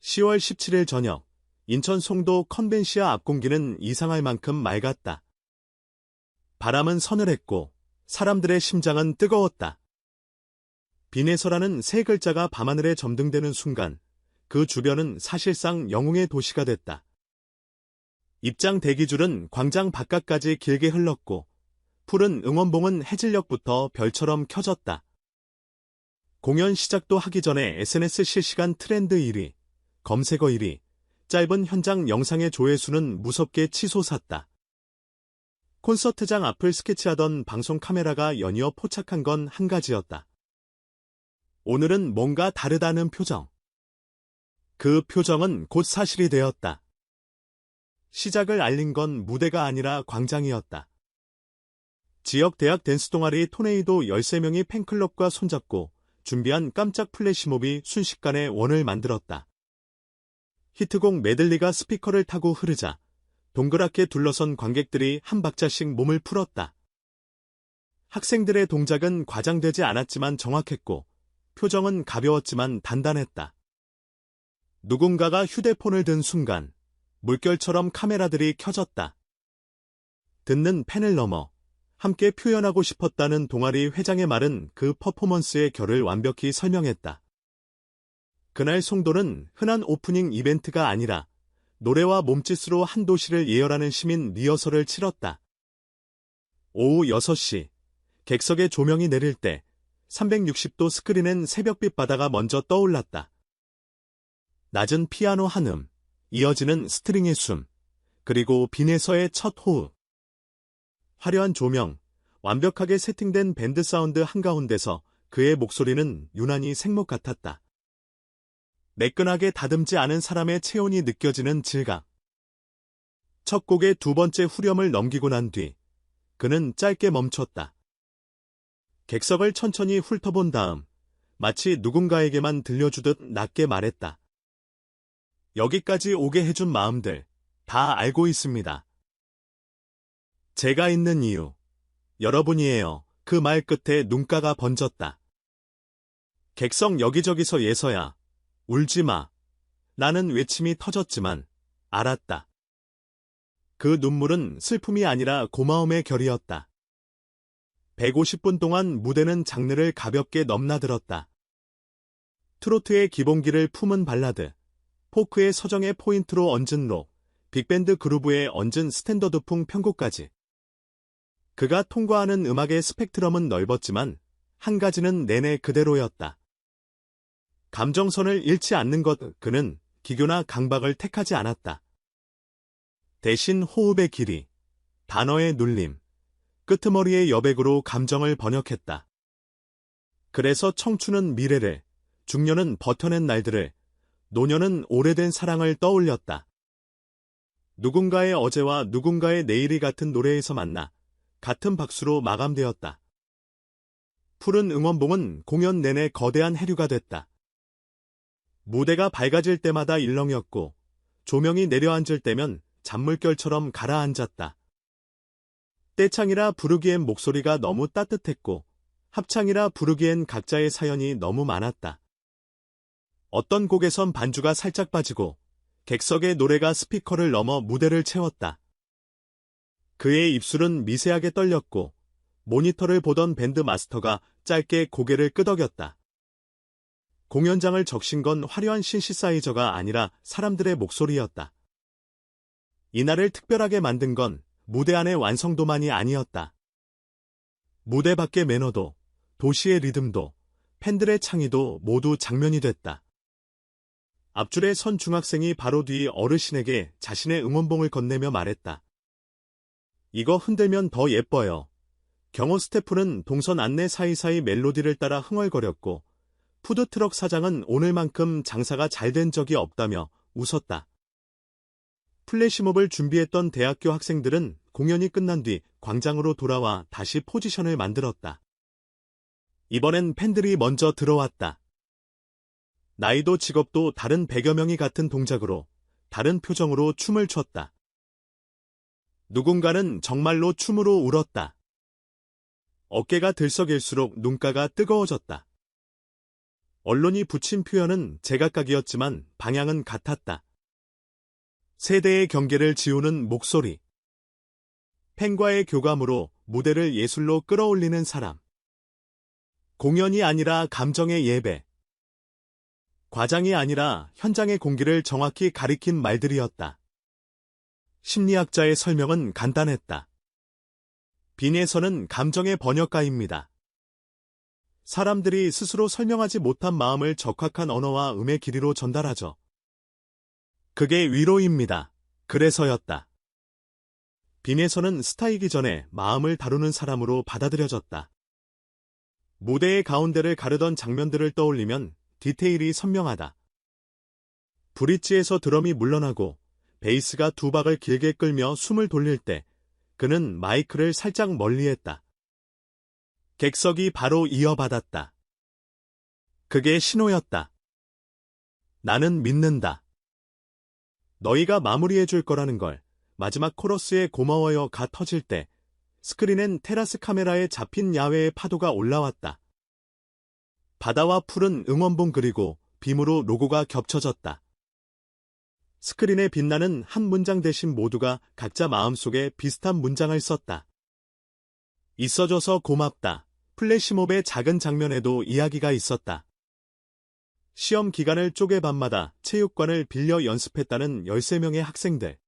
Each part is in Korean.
10월 17일 저녁, 인천 송도 컨벤시아 앞 공기는 이상할 만큼 맑았다. 바람은 서늘했고 사람들의 심장은 뜨거웠다. 비내서라는 세 글자가 밤하늘에 점등되는 순간 그 주변은 사실상 영웅의 도시가 됐다. 입장 대기줄은 광장 바깥까지 길게 흘렀고 푸른 응원봉은 해질녘부터 별처럼 켜졌다. 공연 시작도 하기 전에 SNS 실시간 트렌드 1위, 검색어 1위, 짧은 현장 영상의 조회수는 무섭게 치솟았다. 콘서트장 앞을 스케치하던 방송 카메라가 연이어 포착한 건 한 가지였다. 오늘은 뭔가 다르다는 표정. 그 표정은 곧 사실이 되었다. 시작을 알린 건 무대가 아니라 광장이었다. 지역 대학 댄스 동아리 토네이도 13명이 팬클럽과 손잡고 준비한 깜짝 플래시몹이 순식간에 원을 만들었다. 히트곡 메들리가 스피커를 타고 흐르자 동그랗게 둘러선 관객들이 한 박자씩 몸을 풀었다. 학생들의 동작은 과장되지 않았지만 정확했고 표정은 가벼웠지만 단단했다. 누군가가 휴대폰을 든 순간 물결처럼 카메라들이 켜졌다. 듣는 팬을 넘어 함께 표현하고 싶었다는 동아리 회장의 말은 그 퍼포먼스의 결을 완벽히 설명했다. 그날 송도는 흔한 오프닝 이벤트가 아니라 노래와 몸짓으로 한 도시를 예열하는 시민 리허설을 치렀다. 오후 6시, 객석에 조명이 내릴 때 360도 스크린엔 새벽빛 바다가 먼저 떠올랐다. 낮은 피아노 한음, 이어지는 스트링의 숨, 그리고 빈에서의 첫 호흡. 화려한 조명, 완벽하게 세팅된 밴드 사운드 한가운데서 그의 목소리는 유난히 생목 같았다. 매끈하게 다듬지 않은 사람의 체온이 느껴지는 질감. 첫 곡의 두 번째 후렴을 넘기고 난 뒤 그는 짧게 멈췄다. 객석을 천천히 훑어본 다음 마치 누군가에게만 들려주듯 낮게 말했다. 여기까지 오게 해준 마음들 다 알고 있습니다. 제가 있는 이유, 여러분이에요. 그 말 끝에 눈가가 번졌다. 객석 여기저기서 예서야, 울지 마. 나는 외침이 터졌지만 알았다. 그 눈물은 슬픔이 아니라 고마움의 결이었다. 150분 동안 무대는 장르를 가볍게 넘나들었다. 트로트의 기본기를 품은 발라드, 포크의 서정의 포인트로 얹은 록, 빅밴드 그루브에 얹은 스탠더드풍 편곡까지. 그가 통과하는 음악의 스펙트럼은 넓었지만 한 가지는 내내 그대로였다. 감정선을 잃지 않는 것, 그는 기교나 강박을 택하지 않았다. 대신 호흡의 길이, 단어의 눌림, 끄트머리의 여백으로 감정을 번역했다. 그래서 청춘은 미래를, 중년은 버텨낸 날들을, 노년은 오래된 사랑을 떠올렸다. 누군가의 어제와 누군가의 내일이 같은 노래에서 만나 같은 박수로 마감되었다. 푸른 응원봉은 공연 내내 거대한 해류가 됐다. 무대가 밝아질 때마다 일렁였고 조명이 내려앉을 때면 잔물결처럼 가라앉았다. 떼창이라 부르기엔 목소리가 너무 따뜻했고 합창이라 부르기엔 각자의 사연이 너무 많았다. 어떤 곡에선 반주가 살짝 빠지고 객석의 노래가 스피커를 넘어 무대를 채웠다. 그의 입술은 미세하게 떨렸고 모니터를 보던 밴드 마스터가 짧게 고개를 끄덕였다. 공연장을 적신 건 화려한 신시사이저가 아니라 사람들의 목소리였다. 이날을 특별하게 만든 건 무대 안의 완성도만이 아니었다. 무대 밖의 매너도, 도시의 리듬도, 팬들의 창의도 모두 장면이 됐다. 앞줄에 선 중학생이 바로 뒤 어르신에게 자신의 응원봉을 건네며 말했다. 이거 흔들면 더 예뻐요. 경호 스태프는 동선 안내 사이사이 멜로디를 따라 흥얼거렸고 푸드트럭 사장은 오늘만큼 장사가 잘 된 적이 없다며 웃었다. 플래시몹을 준비했던 대학교 학생들은 공연이 끝난 뒤 광장으로 돌아와 다시 포지션을 만들었다. 이번엔 팬들이 먼저 들어왔다. 나이도 직업도 다른 100여 명이 같은 동작으로, 다른 표정으로 춤을 췄다. 누군가는 정말로 춤으로 울었다. 어깨가 들썩일수록 눈가가 뜨거워졌다. 언론이 붙인 표현은 제각각이었지만 방향은 같았다. 세대의 경계를 지우는 목소리. 팬과의 교감으로 무대를 예술로 끌어올리는 사람. 공연이 아니라 감정의 예배. 과장이 아니라 현장의 공기를 정확히 가리킨 말들이었다. 심리학자의 설명은 간단했다. 빈에서는 감정의 번역가입니다. 사람들이 스스로 설명하지 못한 마음을 적확한 언어와 음의 길이로 전달하죠. 그게 위로입니다. 그래서였다. 빈에서는 스타이기 전에 마음을 다루는 사람으로 받아들여졌다. 무대의 가운데를 가르던 장면들을 떠올리면 디테일이 선명하다. 브릿지에서 드럼이 물러나고 베이스가 두 박을 길게 끌며 숨을 돌릴 때 그는 마이크를 살짝 멀리했다. 객석이 바로 이어받았다. 그게 신호였다. 나는 믿는다. 너희가 마무리해줄 거라는 걸. 마지막 코러스의 고마워요가 터질 때 스크린엔 테라스 카메라에 잡힌 야외의 파도가 올라왔다. 바다와 푸른 응원봉 그리고 빔으로 로고가 겹쳐졌다. 스크린에 빛나는 한 문장 대신 모두가 각자 마음속에 비슷한 문장을 썼다. 있어줘서 고맙다. 플래시몹의 작은 장면에도 이야기가 있었다. 시험 기간을 쪼개 밤마다 체육관을 빌려 연습했다는 13명의 학생들.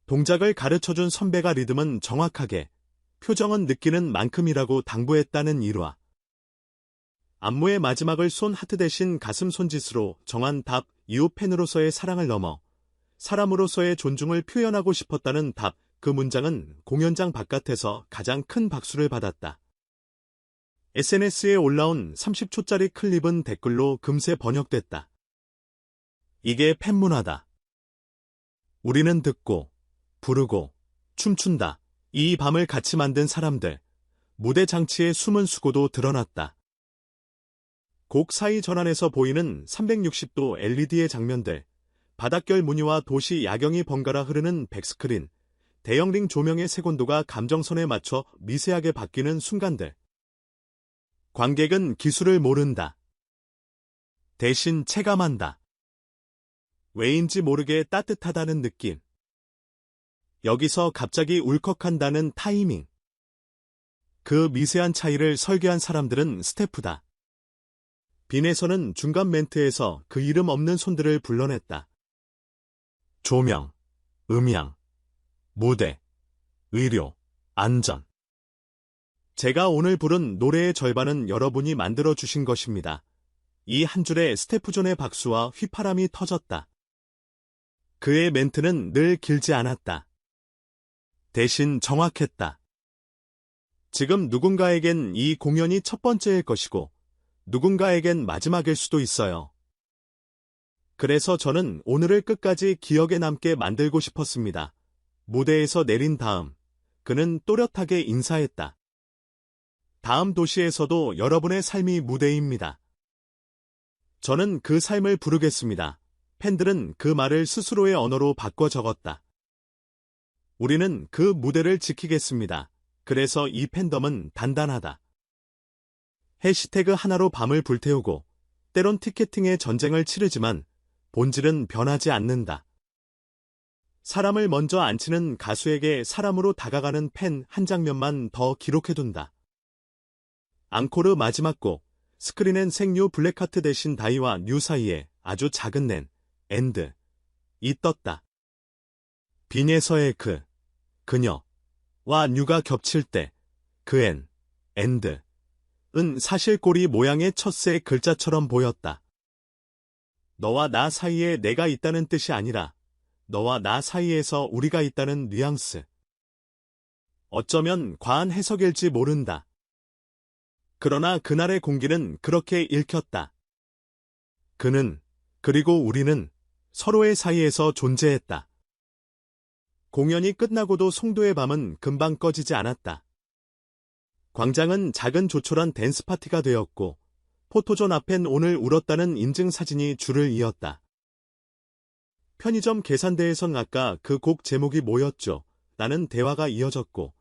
동작을 가르쳐준 선배가 리듬은 정확하게, 표정은 느끼는 만큼이라고 당부했다는 일화. 안무의 마지막을 손 하트 대신 가슴 손짓으로 정한 답, 이후 팬으로서의 사랑을 넘어 사람으로서의 존중을 표현하고 싶었다는 답, 그 문장은 공연장 바깥에서 가장 큰 박수를 받았다. SNS에 올라온 30초짜리 클립은 댓글로 금세 번역됐다. 이게 팬문화다. 우리는 듣고, 부르고, 춤춘다. 이 밤을 같이 만든 사람들. 무대 장치의 숨은 수고도 드러났다. 곡 사이 전환에서 보이는 360도 LED의 장면들, 바닷결 무늬와 도시 야경이 번갈아 흐르는 백스크린, 대형링 조명의 색온도가 감정선에 맞춰 미세하게 바뀌는 순간들. 관객은 기술을 모른다. 대신 체감한다. 왜인지 모르게 따뜻하다는 느낌. 여기서 갑자기 울컥한다는 타이밍. 그 미세한 차이를 설계한 사람들은 스태프다. 빈에서는 중간 멘트에서 그 이름 없는 손들을 불러냈다. 조명, 음향, 무대, 의료, 안전. 제가 오늘 부른 노래의 절반은 여러분이 만들어주신 것입니다. 이 한 줄에 스태프존의 박수와 휘파람이 터졌다. 그의 멘트는 늘 길지 않았다. 대신 정확했다. 지금 누군가에겐 이 공연이 첫 번째일 것이고, 누군가에겐 마지막일 수도 있어요. 그래서 저는 오늘을 끝까지 기억에 남게 만들고 싶었습니다. 무대에서 내린 다음, 그는 또렷하게 인사했다. 다음 도시에서도 여러분의 삶이 무대입니다. 저는 그 삶을 부르겠습니다. 팬들은 그 말을 스스로의 언어로 바꿔 적었다. 우리는 그 무대를 지키겠습니다. 그래서 이 팬덤은 단단하다. 해시태그 하나로 밤을 불태우고 때론 티켓팅의 전쟁을 치르지만 본질은 변하지 않는다. 사람을 먼저 안치는 가수에게 사람으로 다가가는 팬 한 장면만 더 기록해둔다. 앙코르 마지막 곡, 스크린엔 생뉴 블랙하트 대신 다이와 뉴 사이에 아주 작은 낸, 엔드, 이 떴다. 빈에서의 그녀와 뉴가 겹칠 때, 그 엔드, 은 사실 꼬리 모양의 첫세 글자처럼 보였다. 너와 나 사이에 내가 있다는 뜻이 아니라 너와 나 사이에서 우리가 있다는 뉘앙스. 어쩌면 과한 해석일지 모른다. 그러나 그날의 공기는 그렇게 읽혔다. 그는, 그리고 우리는 서로의 사이에서 존재했다. 공연이 끝나고도 송도의 밤은 금방 꺼지지 않았다. 광장은 작은 조촐한 댄스 파티가 되었고 포토존 앞엔 오늘 울었다는 인증사진이 줄을 이었다. 편의점 계산대에선 아까 그 곡 제목이 뭐였죠? 라는 대화가 이어졌고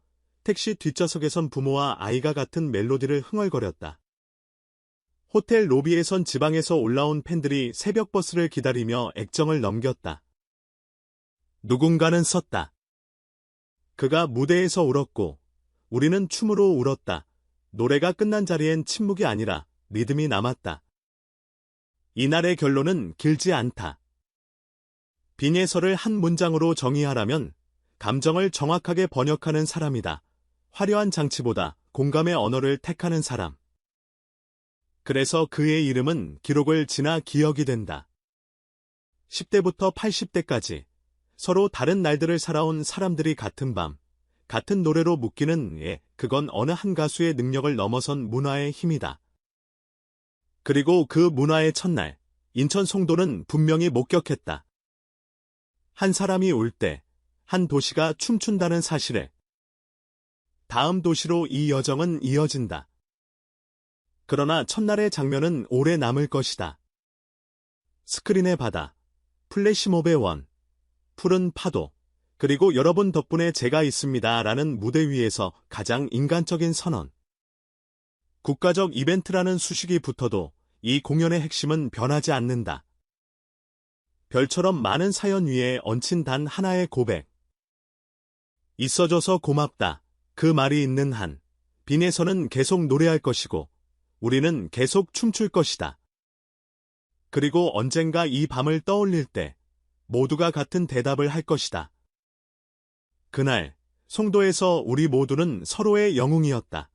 택시 뒷좌석에선 부모와 아이가 같은 멜로디를 흥얼거렸다. 호텔 로비에선 지방에서 올라온 팬들이 새벽 버스를 기다리며 액정을 넘겼다. 누군가는 썼다. 그가 무대에서 울었고 우리는 춤으로 울었다. 노래가 끝난 자리엔 침묵이 아니라 리듬이 남았다. 이날의 결론은 길지 않다. 빈예설을 한 문장으로 정의하라면 감정을 정확하게 번역하는 사람이다. 화려한 장치보다 공감의 언어를 택하는 사람. 그래서 그의 이름은 기록을 지나 기억이 된다. 10대부터 80대까지 서로 다른 날들을 살아온 사람들이 같은 밤, 같은 노래로 묶이는 그건 어느 한 가수의 능력을 넘어선 문화의 힘이다. 그리고 그 문화의 첫날, 인천 송도는 분명히 목격했다. 한 사람이 울 때, 한 도시가 춤춘다는 사실에 다음 도시로 이 여정은 이어진다. 그러나 첫날의 장면은 오래 남을 것이다. 스크린의 바다, 플래시몹의 원, 푸른 파도, 그리고 여러분 덕분에 제가 있습니다 라는 무대 위에서 가장 인간적인 선언. 국가적 이벤트라는 수식이 붙어도 이 공연의 핵심은 변하지 않는다. 별처럼 많은 사연 위에 얹힌 단 하나의 고백. 있어줘서 고맙다. 그 말이 있는 한, 빈에서는 계속 노래할 것이고 우리는 계속 춤출 것이다. 그리고 언젠가 이 밤을 떠올릴 때 모두가 같은 대답을 할 것이다. 그날 송도에서 우리 모두는 서로의 영웅이었다.